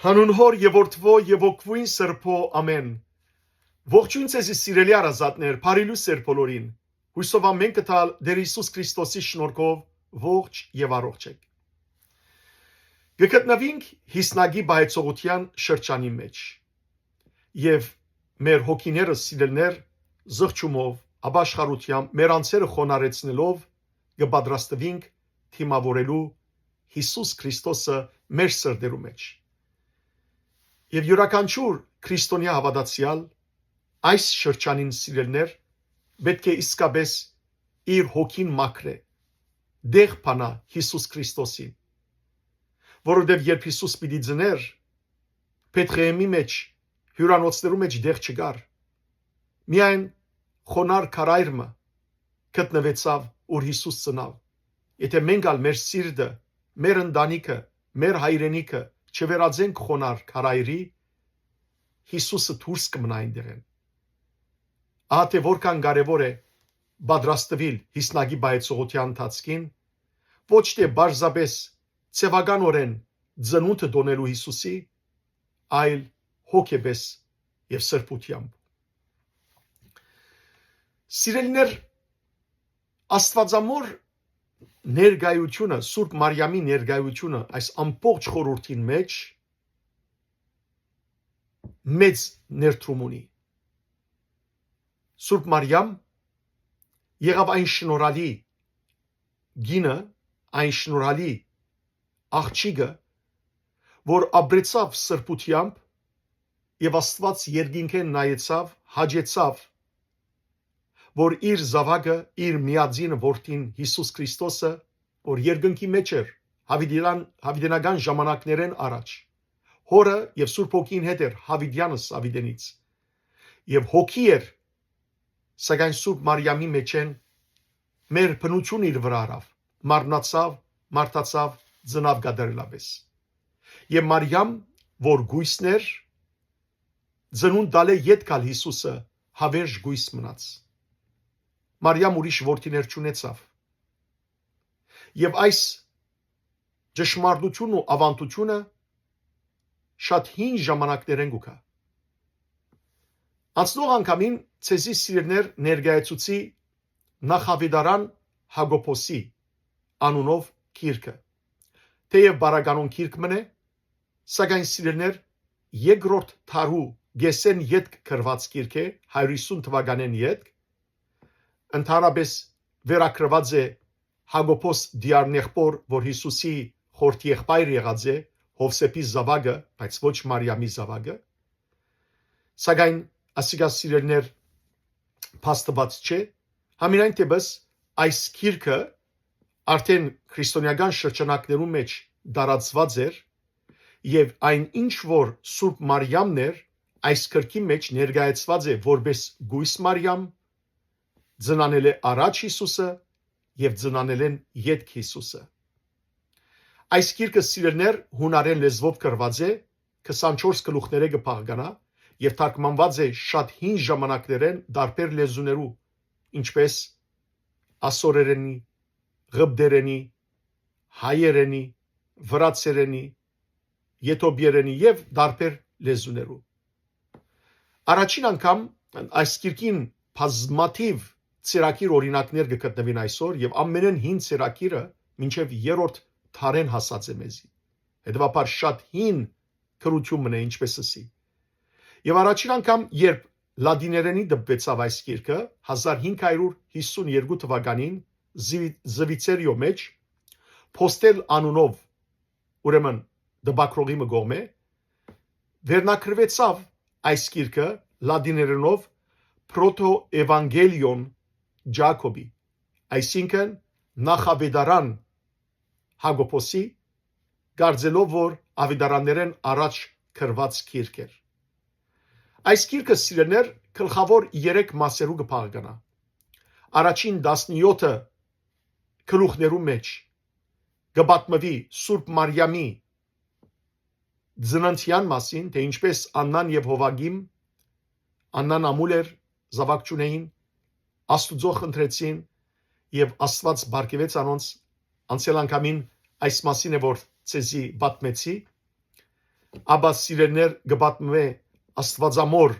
Հանուն հոր եւ որդվո եւ ոգվույն սրբո ամեն։ Ողջույն ձեզի սիրելի արազատներ, բարիլու սեր բոլորին։ Հույսով ամեն կտալ Տեր Հիսուս Քրիստոսի շնորհքով ողջ եւ առողջ եք։ Գտնվենք հիսնագի բայցողության շրջանի մեջ։ Եվ մեր հոգիները սիրելներ զղջումով, ապաշխարությամբ մեր անձերը խոնարեցնելով կպատրաստվենք թիմավորելու Հիսուս Քրիստոսը մեր սրտերու մեջ։ Եվ յուրաքանչյուր քրիստոնյա հավատացյալ այս շրջանին սիրելներ պետք է իսկապես իր հոգին մաքրե, դեղ փանա Հիսուս Քրիստոսին, որովհետև երբ Հիսուս պիտի ծներ, Փեթղեհեմի մեջ հյուրանոցներու մեջ դեղ չկար, միայն խոնար քարայրը գտնվեցավ, որ Հիսուս ծնավ։ Եթե մենք ալ մեր սիրտը, մեր ընտանիքը, մեր հայրենիքը չվերածենք խոնար քարայրի, Հիսուսը դուրս կմնա այնտեղեն։ Ահա թե որքան կարևոր է պատրաստվել հիսնագի բայցողության ընթացքին, ոչ թե բարձրապես ցեվականորեն ծնունդը դոնելու Հիսուսի, այլ հոգեպես եւ սրբությամբ։ Սիրելիներ, Աստվածամոր ներկայությունը, Սուրբ Մարիամի ներկայությունը այս ամբողջ խորհրդին մեջ մեծ ներդրում ունի։ Սուրբ Մարիամ եղավ այն շնորհալի գինը, այն շնորհալի աղջիկը, որ ապրեցավ սրբությամբ եւ Աստված երկինքեն նայեցավ, հաջեցավ, որ իր զավակը, իր միածինը որդին Հիսուս Քրիստոսը, որ երկնքի մեջ էր հավիտենական ժամանակներեն առաջ, հորը եւ Սուրբ Հոգին հետ էր հավիտյանս ավիտենից, եւ հոգի էր, սակայն Սուրբ Մարիամի մեջ են մեր բնություն իր վրա արավ, մարմնացավ, մարդացավ, ծնավ գադարելապես։ Եվ Մարիամ, որ գույսներ, ծնունդ տալ է ետ գալ Հիսուսը, հավերժ գույս մնաց։ Մարիամ ուրիշ որդիներ չունեցավ։ Եվ այս ճշմարտությունն ու ավանդությունը շատ հին ժամանակներեն գուկա։ Անցնող անգամին ցեզի սիրներ ներկայացուցի նախավետարան Հակոբոսի անունով գիրքը։ Թեև բարականոն գիրք մնե, սակայն սիրներ երկրորդ թարու գեսեն յետք գրված գիրք է 150 թվականեն յետք, ընդհանրապես վերակրված է Հակոբոս դիարնեղբոր, որ Հիսուսի խորթ եղբայր եղած է, Հովսեփի զավակը, բայց ոչ Մարիամի զավակը, սակայն ասիկա սիրելներ փաստված չէ, համենայն դեպս այս գիրքը արդեն քրիստոնեական շրջանակներում մեջ դարածված էր եւ այն ինչ որ Սուրբ Մարիամն էր, այս գրքի մեջ ներկայացված է որպես գույս Մարիամ, ծնանել է առաջ Հիսուսը եւ ծնանել են յետք Հիսուսը։ Այս գիրքը սիրելներ հունարեն լեզվով գրված է 24 գլուխները կփաղկանա եւ թարգմանված է շատ հին ժամանակներեն տարբեր լեզուներու, ինչպես ասորերենի, ղբդերենի, հայերենի, վրացերենի, եթոբիերենի եւ տարբեր լեզուներու։ Առաջին անգամ այս գիրքին բազմաթիվ ցերակիր օրինակներ կգտնվին այսօր եւ ամենեն հին ցերակիրը մինչեւ 3-րդ դարեն հասած է մեզի։ Հետևաբար շատ հին քրություն մնա ինչպես ասի։ Եվ առաջին անգամ երբ լատիներենի դպվեցավ այս գիրքը 1552 թվականին Զվիցերիո մեջ Փոստել անունով ուրեմն դպակրողի մգողմե վերնակրվեցավ այս գիրքը լատիներենով Proto Evangelion Jacobi, այսինքն նախավետարան Հակոբոսի, գարձելով որ ավետարաններեն առաջ գրված գիրք էր։ Այս գիրքը սիրելներ գլխավոր 3 մասերու կփաղկանա։ Առաջին 17 գլուխներու մեջ կպատմվի Սուրբ Մարիամի ծննդյան մասին, թե ինչպես Աննան եւ Հովագիմ, Աննան ամուլ էր, զավակ չունեին, Աստուծո խնդրեցին եւ Աստված բարգեւեց անոնց, անցյալ անգամին այս մասին է որ ցեզի պատմեցի, Աբա սիրելներ գբատմե Աստվածամոր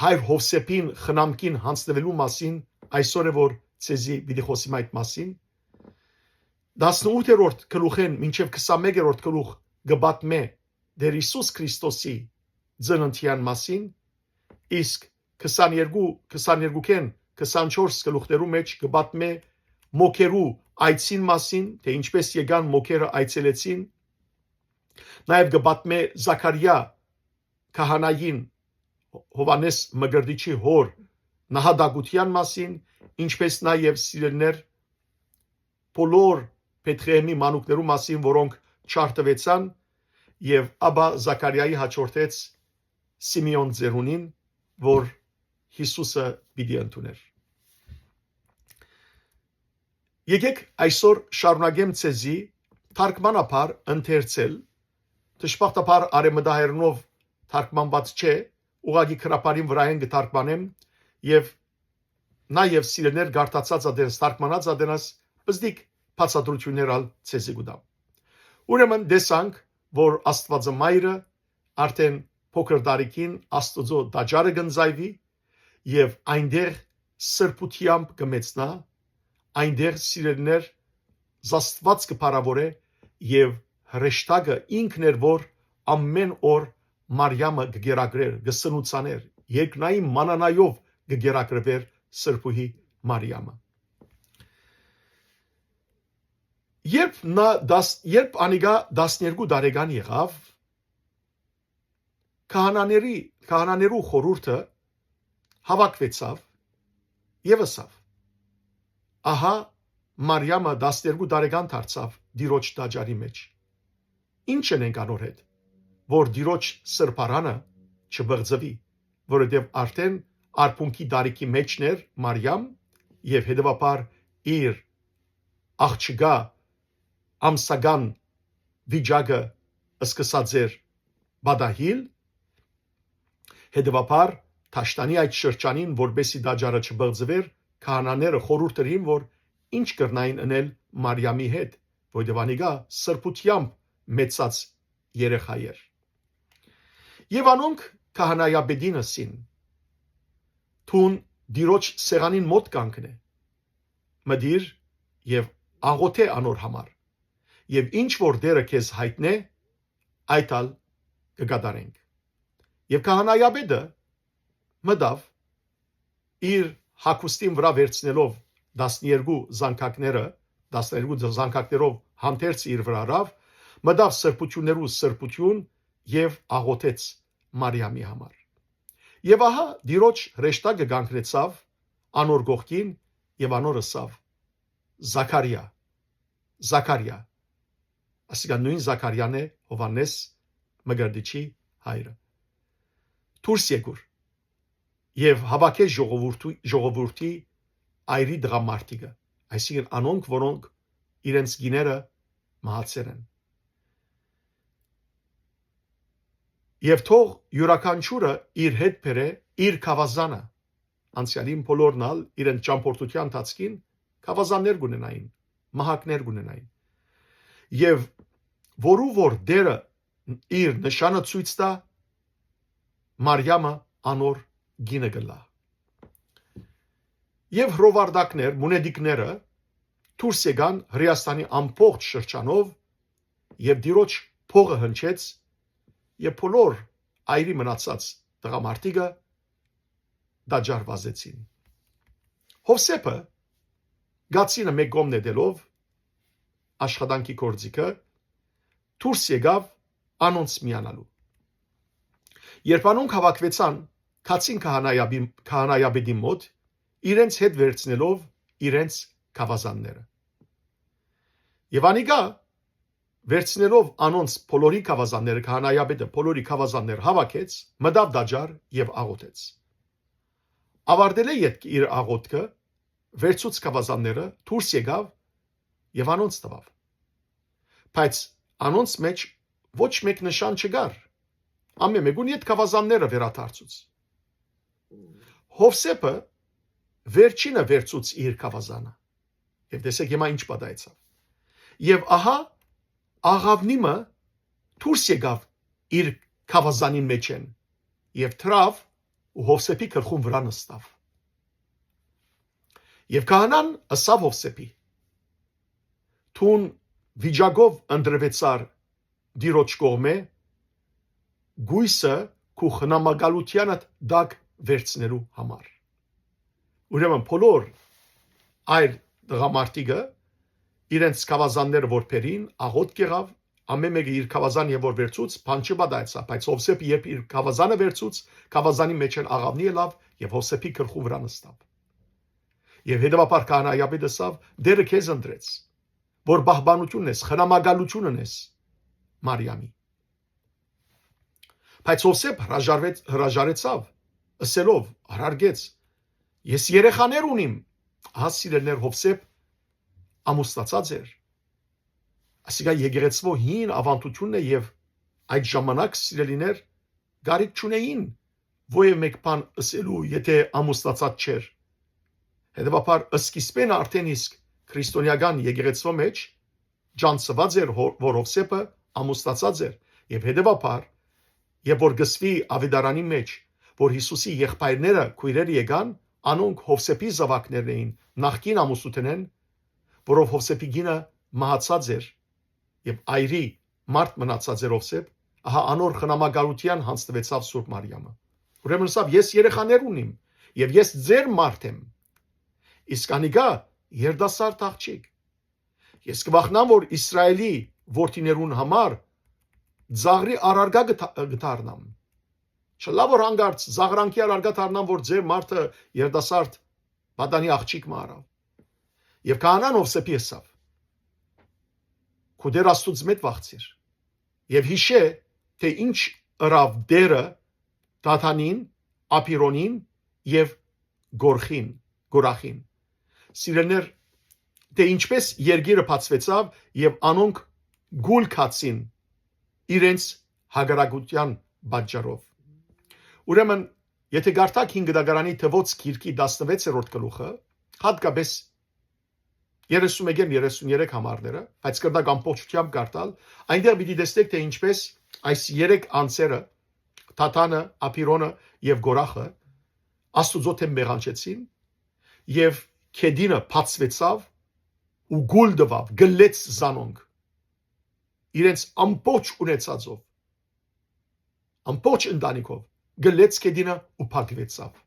հայր Հովսեփին խնամքին հանձնվելու մասին այսօր է որ ցեզի պիտի խոսիմ այդ մասին 18-րդ գլուխեն մինչև 21-րդ գլուխ գբատմե դեր Հիսուս Քրիստոսի ծննդյան մասին իսկ 22-ին 24 գլուխներու մեջ գբատմե մոքերու այցին մասին թե ինչպես եկան մոքերը այցելեցին նաև գբատմե Զաքարիա քահանային Հովանես Մգրդիչի հոր նահատակության մասին ինչպես նաև սիրելներ բոլոր Պետրեհեմի մանուկներու մասին որոնք չարտվեցան եւ աբա Զաքարիայի հաջորդեց Սիմեոն Ձերունին որ Հիսուսը պիտի ընդուներ Եկեք այսօր շարունակեմ ցեզի թարգմանաբար ընթերցել դժբախտաբար արեմդահերնով թարգմանված չէ ուղագի քրապարին վրա են գտարկանեմ եւ նաեւ սիրելներ գարտացած ադենս թարգմանած ադենս բզդիկ բացատրություններ ալ ցեզի գուտամ ուրեմն դեսանք որ Աստվածամայրը արդեն փոքր դարիքին Աստծո դաջարը գնձայվի եւ այնտեղ սրբությամբ կմեցնա այնտեղ սիրելներ զաստված կփարավորե եւ հրեշտակը ինքն էր որ ամեն օր Մարիամը գերագրեր գսնուցաներ երկնային մանանայով գերագրվեր սրբուհի Մարիամը երբ անիգա 12 տարեկան եղավ քահանաներու խորհուրդը հավաքվեցավ եւ ասավ ահա Մարիամը 12 տարեկան դարձավ դիրոջ տաճարի մեջ ինչ ենք անոր հետ որ դիրոջ սրբարանը չբղձվի որովհետեւ արդեն արփունքի դարիքի մեջներ Մարիամ եւ հետեւաբար իր աղջկա ամսական վիճակը սկսած էր բադահիլ հետեւաբար Թաշտանի այդ շրջանին որբեսի դաջարը չբղձվեր քահանաները խորհուրդ տվին որ ինչ կրնային անել Մարիամի հետ որովհետև անիգա սրբությամբ մեծած երեխա էր եւ անոնք քահանայապետին ասին թուն դիրոջ սեղանին մոտ կանգնե մդիր եւ աղոթե անոր համար եւ ինչ որ դերը քեզ հայտնե այդալ կգադարենք եւ քահանայապետը մդավ իր հակուստին վրա վերցնելով 12 զանգակներով հանդերձ իր վրա առավ մդավ սրբություններու սրբություն եւ աղոթեց Մարիամի համար եւ ահա դիրոջ հրեշտակը կանգնեցավ անոր գողքին եւ անոր ասավ Զաքարիա ասիկա նույն Զաքարիան է Հովանես Մգրդիչի հայրը դուրս եկուր եւ հավաքեց ժողովրդի այրի դրամարտիկը այսինքն անոնք որոնք իրենց գիները մահացել են եւ թող յուրաքանչյուրը իր հետ բերե իր խավազանը անցյալին բոլորնալ իրեն ճամփորդության տածքին խավազաններ գունենային մահակներ գունենային եւ որու որ դերը իր նշանը ցույց տա Մարիամը անոր գինը գլա եւ հրովարտակներ մունեդիկները դուրս եկան Հրեաստանի ամբողջ շրջանով եւ դիրոջ փողը հնչեց եւ բոլոր այրի մնացած տղամարդիկը դաջար վազեցին Հովսեփը գացինը մեկ կողմ նետելով աշխատանքի կորձիկը դուրս եկավ անոնց միանալու երբ անոնք հավաքվեցան քացին քահանայապետի մոտ իրենց հետ վերցնելով իրենց խավազանները եւ անիգա վերցնելով անոնց բոլորի խավազանները քահանայապետը բոլորի խավազաններ հավաքեց մդավ դաջար եւ աղոթեց ավարտել է իր աղոթքը վերցուց խավազանները դուրս եկավ եւ անոնց տվավ բայց անոնց մեջ ոչ մեկ նշան չկար ամեն մեկուն իդ խավազանները վերադարձուց Հովսեփը վերջինը վերցուց իր խավազանը եւ տեսեք հիմա ինչ պատահեցավ եւ ահա աղավնիմը դուրս եկավ իր քավազանի մեջ են եւ թրավ ու Հովսեփի գլխուն վրա նստավ եւ քահանան ասավ Հովսեփի թուն վիճակով ընդրվեցար դիրոջ կողմե գույսը քու խնամակալությանդ դակ վերցնելու համար ուրեմն բոլոր այլ դղամարտիկը իրենց քավազանները որբերին աղոտ եղավ ամեն մեկը իր քավազան եւ որ վերցուց բան չբադայցա բայց Հովսեփը երբ իր քավազանը վերցուց քավազանի մեջ են աղավնի ելավ եւ Հովսեփի գլխու վրա նստավ եւ հետեւաբար քահանայապետը ասավ դերը քեզ ընտրեց որ բահբանությունն ես խնամակալությունն ես Մարիամի բայց Հովսեփ հրաժարեցավ ասելով հրարգեց ես երեխաներ ունիմ հասիրներ Հովսեփ ամուսնացած էր ասիկա եկեղեցվո հին ավանդությունն է եւ այդ ժամանակ սիրելիներ գարիք չունեին ո՞ե մեկ բան ասելու եթե ամուսնացած չէր հետեւաբար սկիզբեն արդեն իսկ քրիստոնեական եկեղեցվո մեջ ջանցված էր որ Հովսեփը ամուսնացած էր եւ հետեւաբար երբ որ գսվի ավետարանի մեջ որ Հիսուսի եղբայրները քույրերը եկան անոնք Հովսեփի զավակներն էին նախկին ամուսնութենեն որով Հովսեփի գինը մահացած էր եւ այրի մարդ մնացած էր Հովսեփ ահա անոր խնամակալության հանձնվեցավ Սուրբ Մարիամը ուրեմն ասավ ես երեխաներ ունիմ եւ ես ձեր մարդ եմ իսկ անիկա երդասարդ աղջիկ ես կվախնամ որ Իսրայելի որդիներուն համար ծաղրի առարգա գտարնամ չլա որ հանգարց զաղրանքի առարգա դառնամ որ ձեր մարդը երդասարդ պատանի աղջիկ մարավ եւ քահանան Հովսեփի ասավ քու դեր Աստուծո մեծ վախցիր եւ հիշե թե ինչ ըրավ դերը Դաթանին Ապիրոնին եւ Գորախին սիրելներ թե ինչպես երգիրը բացվեցավ եւ անոնք գուլ քացին իրենց հագարակության պատճառով ուրեմն եթե գարտակ 5 դագարանի թվոց գիրքի 16-րդ գլուխը հատկապես 31-33 համարները բայց կրնակ ամբողջությամբ գարտալ այնտեղ պիտի տեսնեք թե ինչպես այս 3 անձերը Թաթանը, Ապիրոնը եւ Գորախը Աստուծո թեմ մեղանչեցին եւ քեդինը բացվեցավ ու գուլ դվավ գլեց զանոնք իրենց ամբողջ ունեցածով ամբողջ ընտանիքով գլեց քեդինը ու փաթվեցավ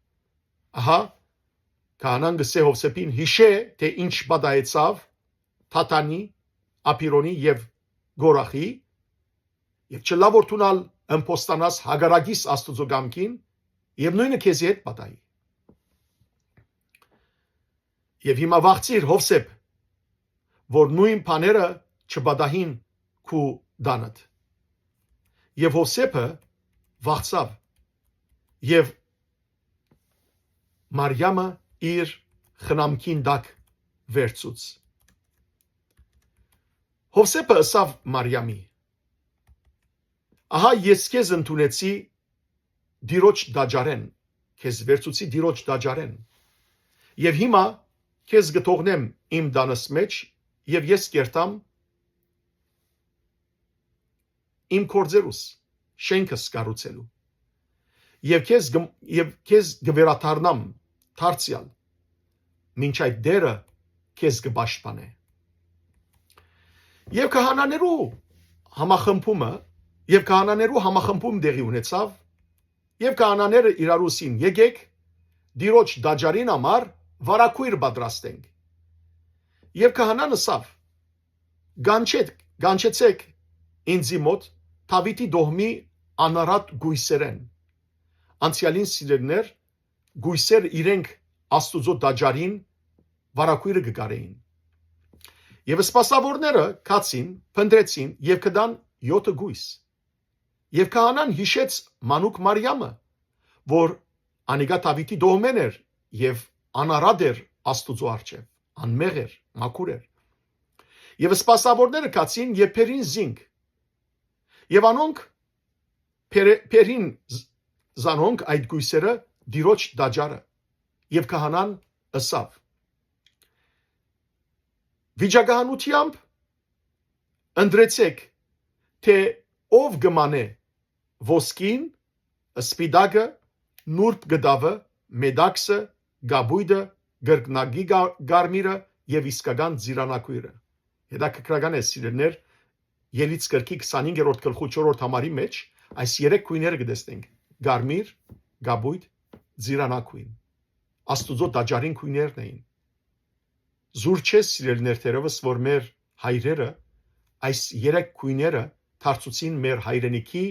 ահա քահանան գսե Հովսեփին հիշե թե ինչ բադայեցավ Թաթանի Ապիրոնի եւ Գորախի եւ չլա որ տունալ ըմփոստանաս հագարագիս Աստուծո գամքին եւ նույնը քեզի հետ պատահի եւ հիմա վախցիր Հովսեփ որ նույն բաները չբադահին քու դանդ եւ Հովսեփը վախցավ եւ Մարիամը իր խնամքին դակ վերցուց Հովսեփը ասավ Մարիամի ահա ես քեզ ընդունեցի դիրոջ դաջարեն քեզ վերցուցի դիրոջ դաջարեն եւ հիմա քեզ գթողնեմ իմ դանս մեջ եւ ես կերտամ իմ կորձերուս շենքս կառուցելու եւ քեզ գվերաթարնամ դարձյալ մինչ այդ դերը քեզ կպաշտպանե եւ քահանաներու համախմբում դեղի ունեցավ եւ քահանաները իրարուսին եկեք դիրոջ դաջարին համար վարակույր պատրաստենք եւ քահանան ասավ գանչեցեք ինձի մոտ Դավիթի դողմի անարատ գույսերեն անցյալին սիրելներ գույսեր իրենք Աստուծո դաջարին վարակույրը կգարեին եւ սպասավորները կացին փնտրեցին եւ կդան 7 գույս եւ քահանան հիշեց մանուկ Մարիամը որ անիգա Դավիթի դողմեն էր եւ անարատ էր Աստուծո առջև անմեղ էր մաքուր էր եւ սպասավորները կացին եւ փերին զինք եւ անոնք փերին զանոնք այդ գույսերը դիրոջ դաջարը եւ քահանան ասավ վիճակահանությամբ ընդրեցեք թե ով գմանե ոսկին, սպիտակը, նուրբ գդավը, մեդաքսը, գաբույդը, գրկնագի գարմիրը եւ իսկական ձիրանակույրը։ Հետաքրքրական է սիրելիներ, Ելից գրքի 25-րդ գլխու 4-րդ համարի մեջ այս երեք քույները կտեսնենք. գարմիր, գաբույդ, ձիրանակույն։ Աստուծո դաջարին քույներն էին։ Զուր չէ սիրելիներ թերևս, որ մեր հայրերը այս երեք քույները դարձուցին մեր հայրենիքի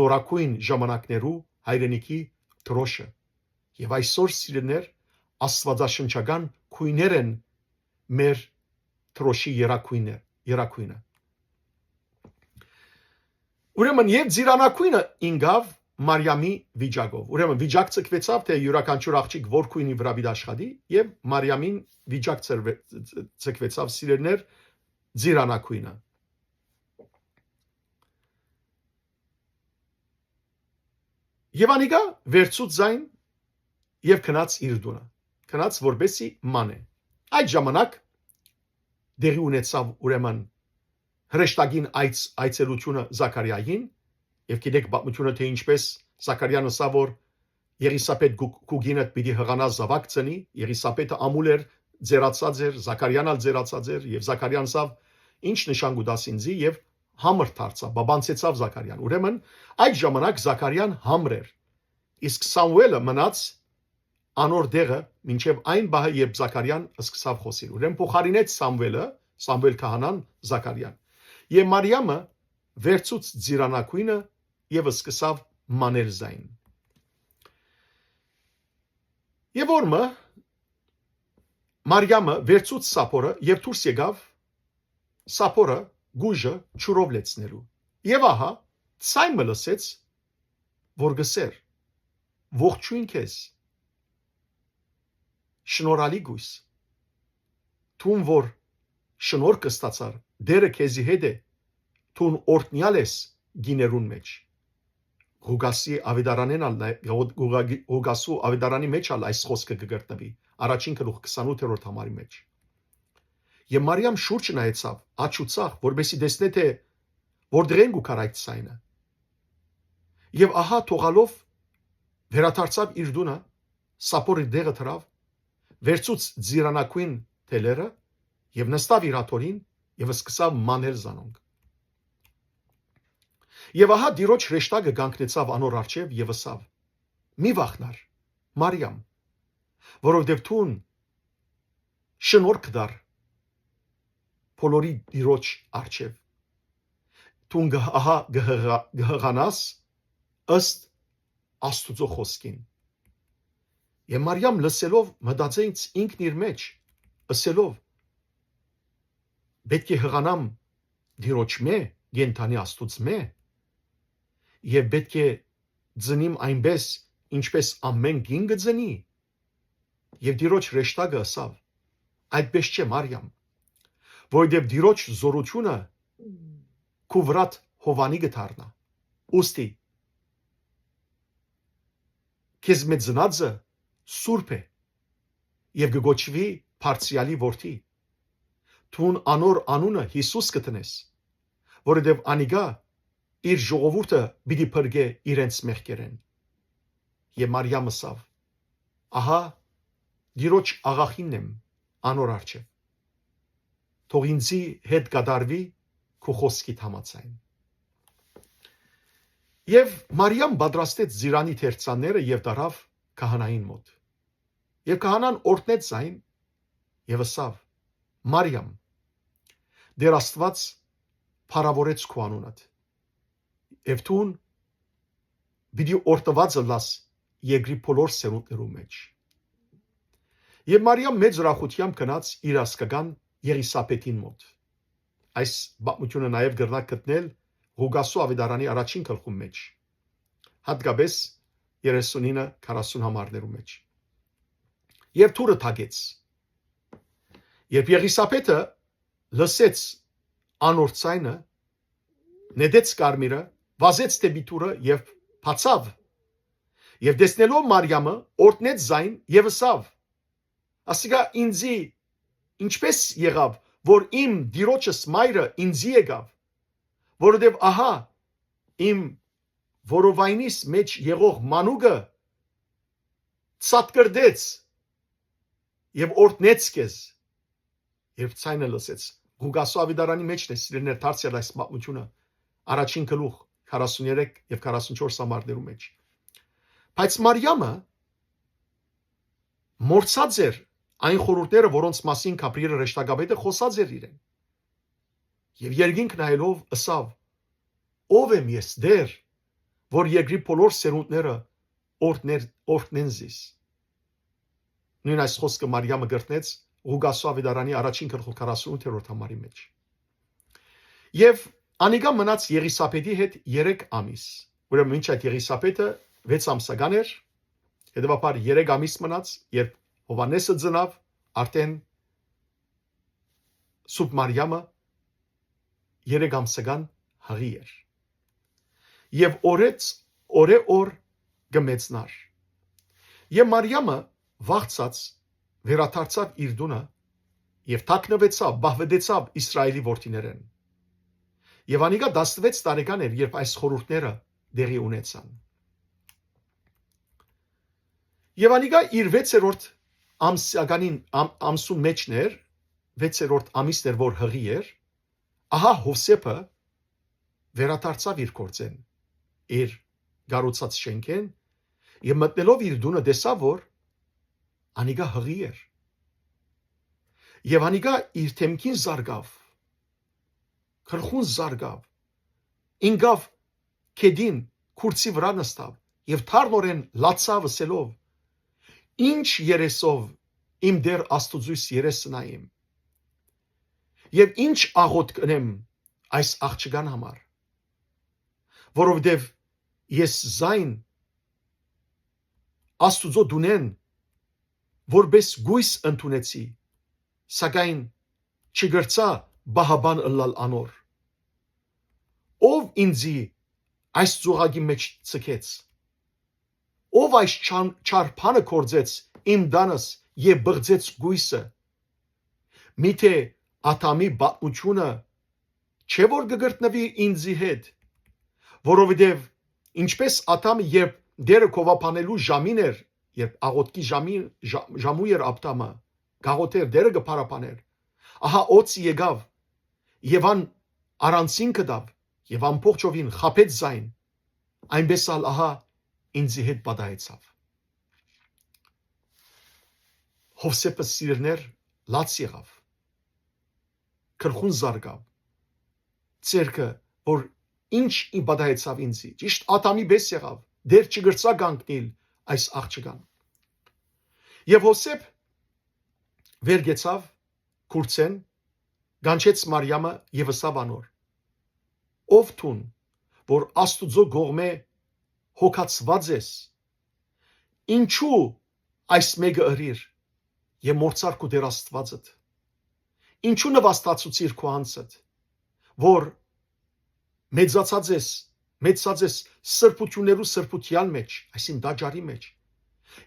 նորակույն ժամանակներու հայրենիքի դրոշը։ Եվ այսօր սիրելիներ աստվածաշնչական քույներ են մեր դրոշի երակույնը։ Ուրեմն եւ ձիրանակույնը ինգավ Մարիամի վիճակով։ Ուրեմն վիճակ ցկվեցավ, թե յուրաքանչյուր աղջիկ որ քույնի վրա պիտի աշխատի, եւ Մարիամին վիճակ ցկվեցավ սիրելիներ ձիրանակույնը։ Եվ անիկա վերցուց ձայն եւ քնած իր դունը, քնած որբեսի մանե։ Այդ ժամանակ դերի ունեցավ ուրեմն հրեշտակին այցելությունը Զաքարիային, եւ գիտեք պատմությունը թե ինչպես Զաքարիան ասավ, որ Եղիսապետ գուգինը պիտի հղանա զավակ ծնի, Եղիսապետը ամուլ էր, ձերացած էր, Զաքարիան ալ ձերացած էր, եւ Զաքարիան ասավ ինչ նշան գուտաս ինձի, եւ համր դարձավ, բաբանցեցավ Զաքարիան։ Ուրեմն այդ ժամանակ Զաքարիան համր էր, իսկ Սամուելը մնաց անոր դեղը մինչև այն բահը, երբ Զաքարիան սկսավ խոսել։ Ուրեմն փոխարինեց Սամուել քահանան Զաքարիան։ Եվ Մարիամը վերցուց ձիրանակույնը եւ սկսավ մանել զայն։ Եվ օրը Մարիամը վերցուց սափորը եւ դուրս եկավ սափորը գուժը ճուրով լեցնելու։ Եվ ահա ցայմը լսեց, որ գսեր. ողջույն քեզ, շնորհալի գույս, թուն որ շնորհք ստացար, դերը քեզի հետ է, թուն օրտնյալ ես գիներուն մեջ։ Հուգասու ավետարանի մեջ ալ այս խոսքը կգրտնվի, առաջին գլուխ 28-րդ համարի մեջ։ Եվ Մարիամ շուրջ նայեցավ, աչուծախ, որբեսի տեսնե թե որտեղ են գուքար այդ ցայնը։ Եվ ահա թողալով վերադարձավ իր դունը, սափորի դեղը թրավ, վերցուց ձիրանակույն թելերը եւ նստավ իր աթորին եւ սկսավ մանել զանոնք։ Եվ ահա դիրոջ հրեշտակը կանգնեցավ անոր առջև եւ ասավ. մի վախնար, Մարիամ, որովհետեւ թուն շնորհք դար բոլորի դիրոջ առջև։ Թուն ահա գհղանաս ըստ Աստուծո խոսքին։ Եվ Մարիամ լսելով մտածեց ինքն իր մեջ, ասելով. պետք է հղանամ դիրոջ մե, գենթանի Աստուծ մե, եւ պետք է ձնիմ այնպես, ինչպես ամեն գին գծնի։ Եվ դիրոջ հրեշտակը ասավ. այդպես չէ Մարիամ, որովհետեւ դիրոջ զորությունը քու վրատ հովանի գթարնա։ Ուստի քեզ մեծ ծնածը սուրբ է եւ գոչվի Փարցիալի որդի։ Թուն անոր անունը Հիսուս կտնես, որովհետեւ անիգա իր ժողովուրդը պիտի փրկե իրենց մեղքերեն։ Եվ Մարիամ ասավ. ահա դիրոջ աղախինն եմ անոր առջև։ Թող ինձի հետ կդարվի քո խոսքիդ համաձայն։ Եվ Մարիամ պատրաստեց ձիրանի թերծանները եւ դարավ քահանային մոտ։ Եվ քահանան օրհնեց այն եւ ասավ. Մարիամ, դեր Աստված փառավորեց քո անունդ։ Եվ թուն պիտի օրհնված լաս երկրի բոլոր սերունդներու մեջ։ Եվ Մարիամ մեծ ուրախությամբ գնաց իր ասկական Եղիսապետին մոտ։ Այս պատմությունը նաև գրնակ գտնել Ղուգասու ավետարանի առաջին գլխում մեջ, հատկապես 39-40 համարներու մեջ։ Եվ թուրը թագեց։ Երբ Եղիսապետը լսեց անոր ցայնը, նետեց կարմիրը, վազեց դեպի թուրը եւ բացավ։ Եվ տեսնելով Մարիամը, օրհնեց զայն եւ ասավ. ասիկա ինձի ինչպես եղավ, որ իմ դիրոջս մայրը ինձի եկավ, որովհետև ահա իմ որովայնիս մեջ եղող մանուկը ցածկրդեց եւ օրտնեց քեզ երբ ցայնը լսեց Ղուկասու ավետարանի մեջն է սիրելիներ դարձյալ այս մատմությունը առաջին գլուխ 43 եւ 44 համարներու մեջ բայց Մարիամը մորցած էր այն խորհուրդները որոնց մասին Գաբրիելը ռեշտագաբեդը խոսած էր իրեն եւ երկինք նայելով ըսավ ով եմ ես դեր որ երկրի բոլոր սերունդները օրտնեն զիս նույն այս խոսքը Մարիամը գրտնեց Ղուկասու ավետարանի առաջին գլուխ 48-րդ համարի մեջ եւ անիկա մնաց Եղիսաբեդի հետ 3 ամիս ուրեմն մինչ այդ Եղիսաբեդը 6 ամսական էր հետեւաբար 3 ամիս մնաց երբ Հովանեսը ծնավ արդեն Սուրբ Մարիամը 3 ամսական հղի էր եւ օրը գմեցնար եւ Մարիամը վախծած վերադարձավ իր դունը եւ թաքնվեցավ բահվեցավ Իսրայելի որդիներեն եւ անիկա 16 տարեկան էր երբ այս խորհուրդները դեղի ունեցան եւ անիկա իր 6-րդ ամսու մեջն էր 6-րդ ամիսն էր որ հղի էր ահա Հովսեփը վերադարձավ իր գործեն իր գառուցած շենքեն եւ մտնելով իր դունը տեսավ որ անիկա հղի էր եւ անիկա իր թեմքին զարգավ քրխուն զարգավ ինգավ կեդին քուրցի վրա նստավ եւ թարնորեն լացավ ասելով ինչ երեսով իմ դեր Աստուծույս երեսը նայեմ եւ ինչ աղոտ կնեմ այս աղջկան համար որովհետեւ ես զայն Աստուծո դունեն որպես գույս ընդունեցի սակայն չգրծա բահաբան ըլլալ անոր ով ինձի այս ծուղակի մեջ ցկեց ով այս չարփանը կործեց իմ դանս եւ բղձեց գույսը միթե աթամի բացությունը չէ որ գգրտնվի ինձի հետ որովհետեւ ինչպես աթամը երբ դերը կովապանելու ժամին էր երբ աղոտքի ժամու էր ապտամը գաղութեր դերը կփարապաներ ահա օծի եկավ եւ ան առանցին կդավ եւ ամբողջովին խապեց զայն այնպես ալ ահա ինձի հետ պատահեցավ Հովսեփը սիրներ լաց եղավ քրխուն զարգավ ցերկը որ ինչ ի պատահեցավ ինձի ճիշտ ատամի պես եղավ դեր չգրծա գանկնիլ այս աղջկան եւ Հովսեփ վերգեցավ քուրցեն գանչեց Մարիամը եւ ըսավ անոր ով թուն որ Աստուծո գողմե հոգացված ես ինչու այս մեկը ըրիր եւ մորցար քու դեր Աստվածդ ինչու նվաստացուցիր քո անձդ որ մեծացած ես սրբություններու սրբության մեջ այսին դաջարի մեջ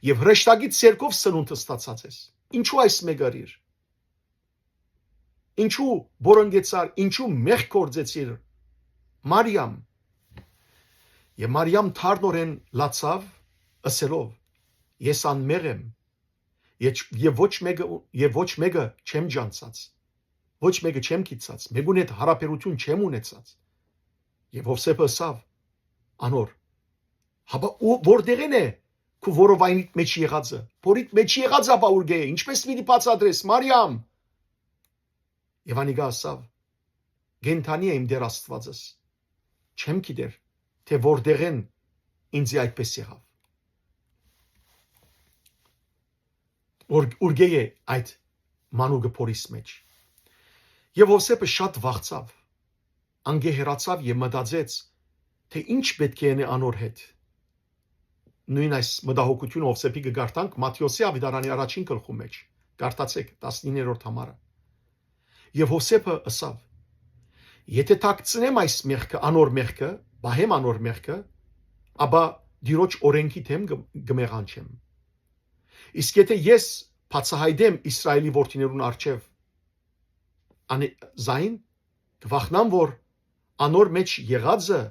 եւ հրեշտակից ցերկով սնունդ ստացած ես ինչու այս մեկը ըրիր ինչու բորոնգեցար ինչու մեղ կործեցիր Մարիամ եւ Մարիամ թարնորեն լացավ ասելով ես անմեղ եմ եւ ոչ մեկը չեմ ջանցած ոչ մեկը չեմ կիցած մեկուն հետ հարաբերություն չեմ ունեցած եւ Հովսեփը ասավ անոր հաբա որտեղեն է քու որովայնիդ մեջ եղածը փորիդ մեջ եղածը բա ուրգե ինչպես մի բացադրես Մարիամ եւ անիկա ասավ գենթանի եմ դեր Աստվածս չեմ գիտեր թե որտեղեն ինձ այդպես եղավ ուրգե է այդ մանուկը փորիս մեջ եւ Հովսեփը շատ վախցավ անգեհերացավ եւ մտածեց թե ինչ պետք է անի անոր հետ նույն այս մտահոգությունը Հովսեփի կգարտանք Մատթեոսի ավետարանի առաջին գլխու մեջ գարտացեք 19-րդ համարը եւ Հովսեփը ասավ եթե թաքցնեմ այս մեղքը անոր մեղքը բահեմ անոր մեղքը ապա դիրոջ օրենքի թեմ գմեղանչեմ իսկ եթե ես բացահայտեմ Իսրայելի որդիներուն արչեւ զայն կվախնամ որ անոր մեջ եղածը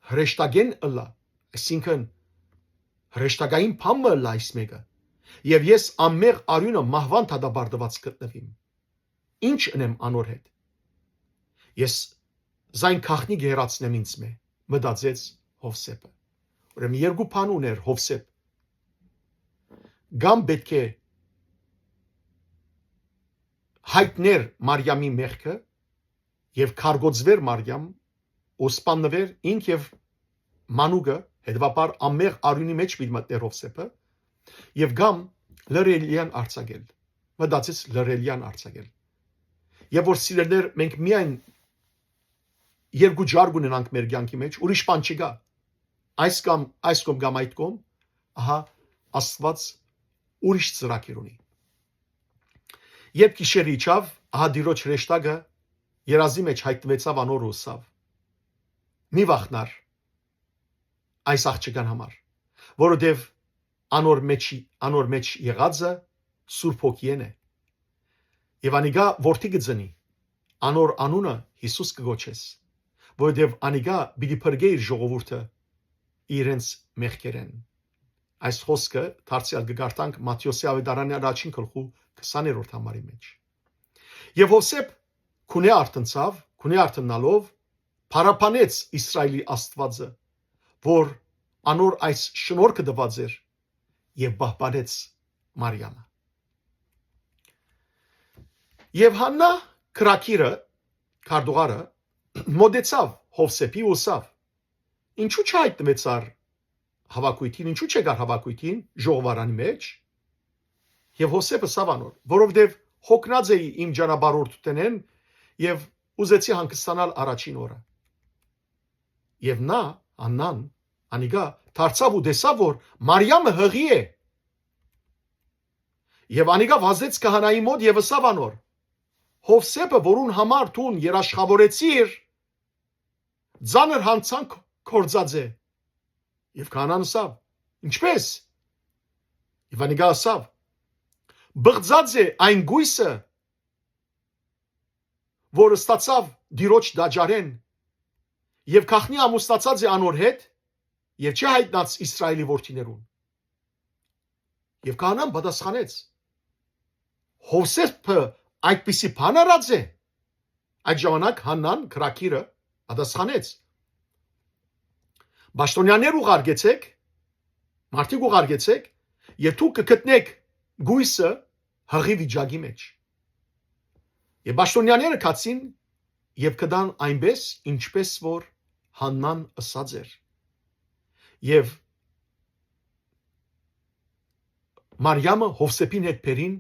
հրեշտագեն ըլա, այսինքն հրեշտակային փամը ըլա այս մեկը, եւ ես ամեղ արյունը մահվան դադարդված գտնվիմ, ինչ ընեմ անոր հետ, ես զայն քախնի գերացնեմ ինձ մե, մտածեց Հովսեփը, ուրեմն երկու բան ուներ Հովսեփ, գամ պետք է հայտներ Մարիամի մեղքը եւ քարգոծվեր Մարիամ, ոսպանվեր ինք եւ մանուկը, հետևաբար ամեղ արյունի մեջ մի մտներ Հովսեփը, եւ գամ լրելյան արձակել, մտածեց լրելյան արձակել, եւ որ սիրելներ մենք միայն երկու ջարգ ունենանք մեր կյանքի մեջ, ուրիշ բան չկա, այս կամ այդ կողմ, ահա Աստված ուրիշ ծրագիր ունի։ Երբ գիշերը իջավ, ահա Տիրոջ հրեշտակը երազի մեջ հայտնվեցավ անոր ուսավ։ Մի վախնար այս աղջկան համար, որովհետև անոր մեջ եղածը Սուրբ Հոգին է։ Եվ անիգա որդի կծնի, անոր անունը Հիսուս կգոչես, որովհետև անիգա պիտի փրկե իր ժողովուրդը իրենց մեղքերեն։ Այս խոսքը դարձյալ կգարտանք Մատթեոսի ավետարանի առաջին գլխու 20-րդ համարի մեջ։ Եվ Հովսեփ քունե արտնալով փարապանեց Իսրայելի Աստվածը, որ անոր այս շնորհքը տված էր եւ պահպանեց Մարիամը։ Եվ Հաննա քրակիրը քարտուղարը մոդեցավ Հովսեփի ուսավ։ Ինչու չհայտնվեցար հավաքույթին, ինչու չեկար հավաքույթին ժողովարանի մեջ։ Եվ Հովսեփը սավանոր, որովհետև հոգնած էի իմ ճանապարհորդութենեն եւ ուզեցի հանգստանալ առաջին օրը։ Եվ նա Աննան անիգա դարձավ ու տեսավ, որ Մարիամը հղի է։ Եվ անիգա վազեց քահանայի մոտ եւ ըսավ անոր. Հովսեփը, որուն համար տուն երաշխավորեցիր, ձանր հանցանք կործած է։ Եվ քահանան ըսավ. ինչպես։ Եվ անիգա ըսավ. բղծած է այն գույսը, որ ստացավ Տիրոջ դաջարեն, եւ քախնի ամուսնացած է անոր հետ, եւ չի հայտնած Իսրայելի որդիներուն։ Եվ քահանան պատասխանեց. Հովսեփը այդպիսի բան արած է։ Այդ ժամանակ Հաննան քրակիրը պատասխանեց. Պաշտոնյաներ ուղարկեցեք, մարդիկ ուղարկեցեք, եւ դուք կգտնեք գույսը հղի վիճակի մեջ։ Եվ պաշտոնյաները կացին եւ կդան այնպես, ինչպես որ Հաննան ըսած էր։ Եվ Մարիամը Հովսեփին հետ բերին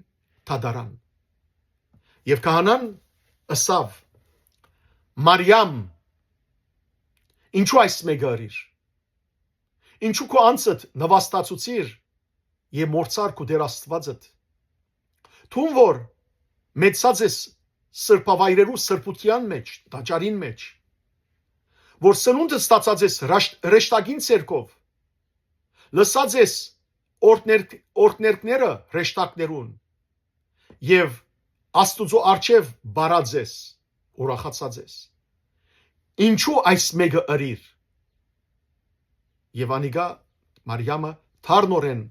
թադարան։ Եվ քահանան ըսավ. Մարիամ, ինչու այս մեկը ըրիր։ Ինչու քո անձդ նվաստացուցիր եւ մորցար քո Տեր Աստվածդ։ Թուն որ մեծած ես սրբավայրերու սրբության մեջ, դաջարին մեջ, որ սնունդը ստացած ես հրեշտակին ցերկով, լսած ես օրդներկները հրեշտակներուն եւ Աստուծո արչև բարած ես, ուրախացած ես։ Ինչու այս մեկը ըրիր։ Եվ անիգա Մարիամը թարնորեն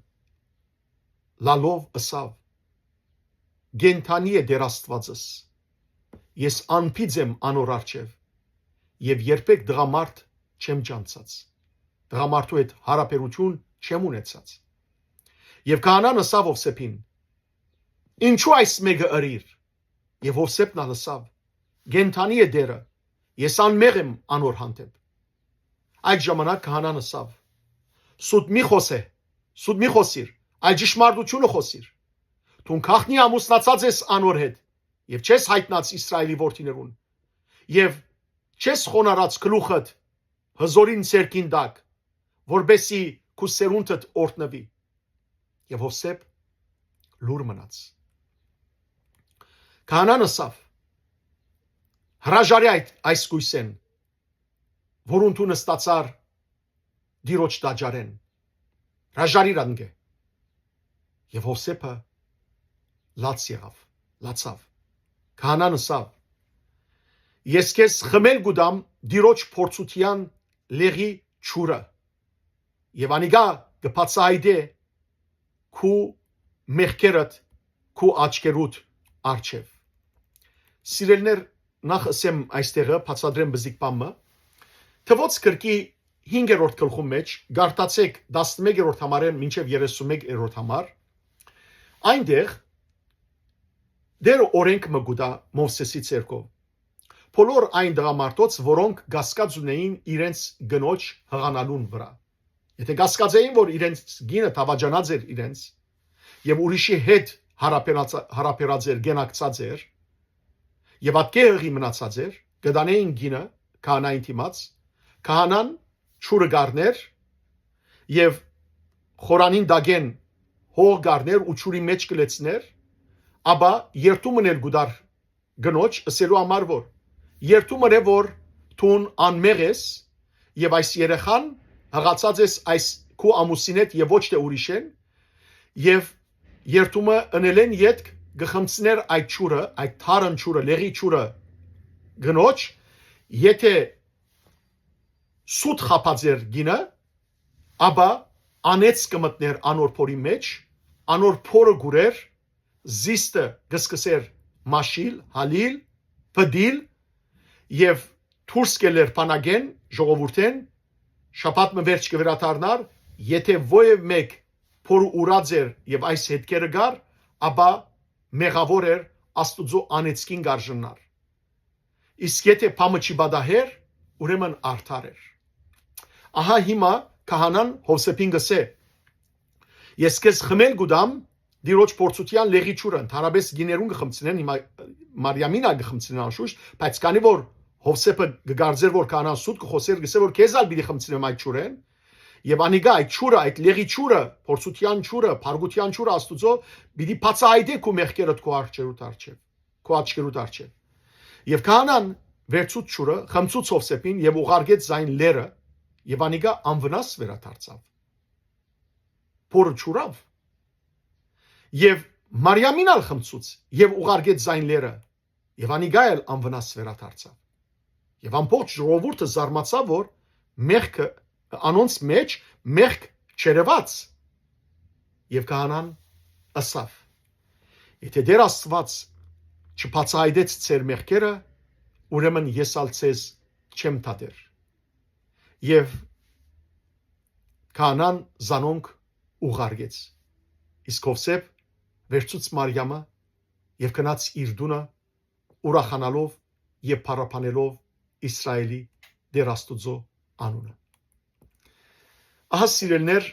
լալով ըսավ. Գենթանի է Տեր Աստվածս, ես անփիծ եմ անոր առջև եւ երբեք դղամարդ չեմ ջանցած, դղամարդու հետ հարաբերություն չեմ ունեցած։ Եվ քահանան ըսավ Հովսեփին. ինչու այս մեկը ըրիր։ Եվ Հովսեփն ալսավ. գենթանի է Տերը, ես անմեղ եմ անոր հանդեպ։ Այդ ժամանակ քահանան ըսավ. սուտ մի խոսիր, այլ ճշմարտությունը խոսիր։ Դու քախնի ամուսնացած ես անոր հետ եւ չես հայտնած Իսրայելի որդիներուն եւ չես խոնարած գլուխդ հզորին ցերկին դակ, որբեսի քու սերունդդ օրտնվի։ Եվ Հովսեփ լուր մնաց։ Քահանան ըսավ. հրաժարի այս գույսեն, որուն դու նստածար Տիրոջ դաջարեն, հրաժարիր անգե։ Եվ Հովսեփը լացավ։ Քահանան ըսավ. ես քեզ խմել գուդամ դիրոջ փորձության լեղի ճուրը եւ անիգա կբացայդե քու մեղքերդ քու աչքերուդ արչև սիրելներ նախ ասեմ այստեղը բացադրեմ բզիկ բամը թվոց կրկի 5-րդ գլխում մեջ գարտացեք 11-րդ համարեն մինչև 31-րդ համար այնտեղ դեր օրենք մգուտա Մովսեսի ցերկով բոլոր այն դրամարտոց որոնք գասկած ունեին իրենց գնոջ հղանալուն վրա եթե գասկածեին որ իրենց գինը թավաջանած էր իրենց եւ ուրիշի հետ հարապերած էր գենակցած էր եւ ատկեղի մնացած էր գդանեին գինը քահանային թիմած քահանան ճուրը գարներ եւ խորանին դագեն հող գարներ ու ճուրի մեջ կլեցներ ապա երթումն էլ գուդար գնոջ ասելու համար որ երթումն է որ տուն անմեղ ես եւ այս երեխան հղացած ես այս քու ամուսինետ եւ ոչ թե ուրիշեն եւ երթումը ընելեն յետք գխմցներ այդ ճուրը այդ թարն ճուրը լեղի ճուրը գնոջ եթե սուտ խապածեր գինը ապա անեց կմտներ անոր փորի մեջ անոր փորը գուրեր զիստը գսկսեր մաշիլ հալիլ փդիլ եւ թուրս կելեր փանագեն ժողովուրդեն շաբաթ մվերջ կվերաթարնար եթե ովև մեկ փոր ուրած էր եւ այս հետքերը գար ապա մեղավոր էր աստուծո անեցքին գարժնար իսկ եթե փամը չի բադահեր ուրեմն արդար էր ահա հիմա քահանան Հովսեփին գսե ես քեզ խմել գուդամ դիրոջ փորձության լեղի ճուրը ընդհանրապես գիներուն գխմցնեն հիմա մարիամին գխմցնեն անշուշտ բայց քանի որ Հովսեփը գգարձեր որ քահանան սուտ կխոսեր գսե որ քեզ ալ պիտի խմցնեմ այդ ճուրեն եւ անիգա այդ ճուրը այդ լեղի ճուրը փորձության ճուրը փարգության ճուրը աստուծո պիտի բացահայտե քո մեղքերդ քո աչքերուդ արչև եւ քահանան վերցուց ճուրը խմցուց Հովսեփին եւ ուղարկեց զայն լերը եւ անիգա անվնաս վերադարձավ փորը ճուրավ եւ Մարիամին ալ խմցուց եւ ուղարկեց զայն լերը եւ անիգա էլ անվնաս վերադարձավ եւ ամբողջ ժողովուրդը զարմացավ որ մեղքը անոնց մեջ մեղք չերված եւ քահանան ասավ եթե դեր Աստված չբացահայտեց ձեր մեղքերը ուրեմն ես ալ ցեզ չեմ թադեր եւ քահանան զանոնք ուղարկեց իսկ Հովսեփ վերցուց Մարիամը եւ գնաց իր դունը ուրախանալով եւ փառապանելով Իսրայելի դեր Աստուծո անունը ահա սիրելներ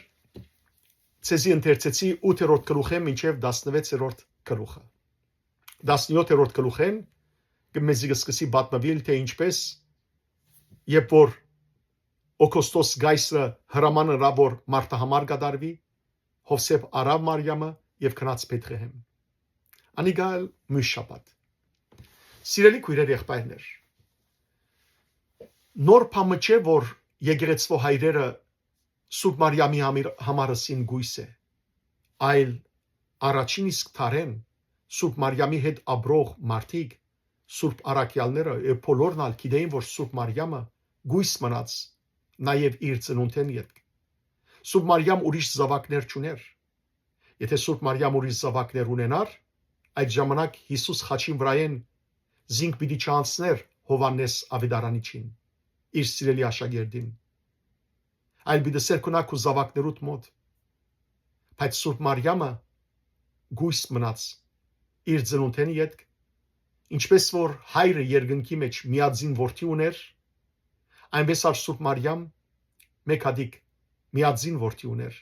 ցեզի ընթերցեցի 8-րդ գլուխը մինչև 16-րդ գլուխը 17-րդ գլուխեն կմեզի սկսի պատմվել թե ինչպես երբ որ Օգոստոս գայսը հրամանը ռաբոր մարտահամար կդարվի Հովսեփ արավ Մարիամը եւ քնած Բեթլեհեմ անիգալ մյուշապատ սիրելի քույրեր եղբայրներ նոր փամը չէ որ եկեղեցվո հայրերը Սուրբ Մարիամի համարսին գույս է այլ առաջին իսկ թարեն Սուրբ Մարիամի հետ ապրող մարդիկ Սուրբ արաքյալները եւ բոլորն ալ գիտեին որ Սուրբ Մարիամը գույս մնաց նաեւ իր ծնունդեն յետք Սուրբ Մարիամ ուրիշ զավակներ չուներ եթե Սուրբ Մարիամ ուրիշ զավակներ ունենար այդ ժամանակ Հիսուս խաչին վրայեն զինք պիտի չանցներ Հովանես Ավետարանիչին իր սիրելի աշակերտին այլ պիտի սերկունակ ու զավակներուտ մոտ բայց Սուրբ Մարիամը գույս մնաց իր ծնունդեն յետք ինչպես որ հայրը երկնքի մեջ միածին որդի ուներ այնպես ալ Սուրբ Մարիամ մեկ հատիկ միածին որդի ուներ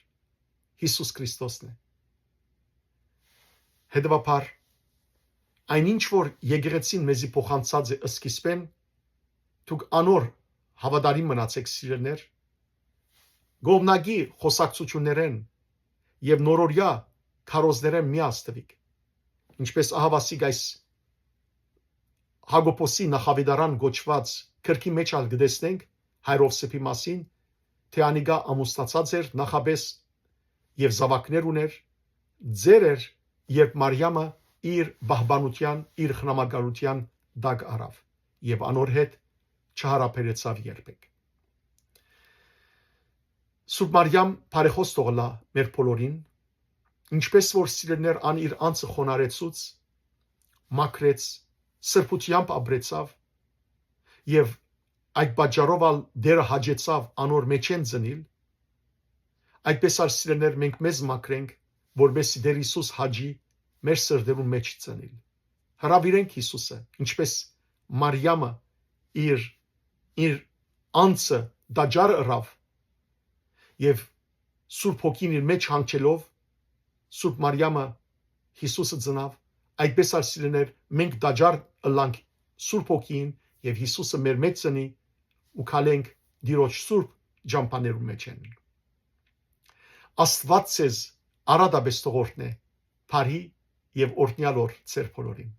Հիսուս Քրիստոսն է հետևաբար այնինչ որ եկեղեցին մեզի փոխանցած է սկիզբեն դուք անոր հավատարիմ մնացեք սիրելներ գովնագի խոսակցություններեն եւ նորորյա քարոզներեն միաստվիկ ինչպես ահավասիկ այս Հակոբոսի նախավետարան գոչված քրքի մեջ ալ գտեսնենք հայր Հովսեփի մասին թե անիգա ամուսնացած էր նախաբես եւ զավակներ ուներ ձեր էր երբ Մարիամը իր բահբանության իր խնամակալության դակ արավ եւ անոր հետ չհարաբերեցավ երբեք։ Սուրբ Մարիամ բարեխոս թողլա մեր բոլորին, ինչպես որ սիրելներ ան իր անձը խոնարեցուց, մաքրեց, սրբությամբ ապրեցավ եւ այդ պատճառով ալ դերը հաջեցավ անոր մեջեն ծնիլ, այդպես ալ սիրելներ մենք մեզ մաքրենք, որովհետեւ Տեր Հիսուս հաջի մեր սրտերուն մեջ ծնիլ։ Հրավիրենք Հիսուսը, ինչպես Մարիամը իր անձը դաջար ըրավ եւ Սուրբ Հոգին իր մեջ հանգչելով Սուրբ Մարիամը Հիսուսը ծնավ, այդպես ալ սիրելներ մենք դաջար ըլանք Սուրբ Հոգին եւ Հիսուսը մեր մեջ ծնի ու քալենք Տիրոջ Սուրբ ջամփաներու մեջ են։ Աստված ցեզ արադաբես թողորտնե, բարի եւ օրհնյալ օր ձեր բոլորին։